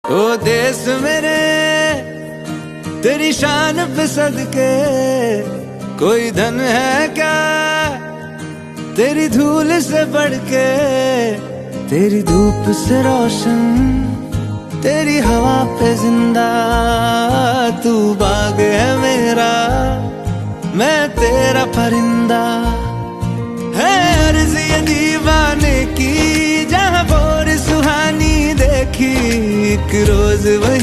ओ देश मेरे तेरी शान पे सदके, कोई धन है क्या तेरी धूल से बढ़ के। तेरी धूप से रोशन, तेरी हवा पे जिंदा, तू बाग है मेरा, मैं तेरा परिंदा। है अर्ज़ ये दीवाने की, जहाँ भोर सुहानी देखी, एक रोज वही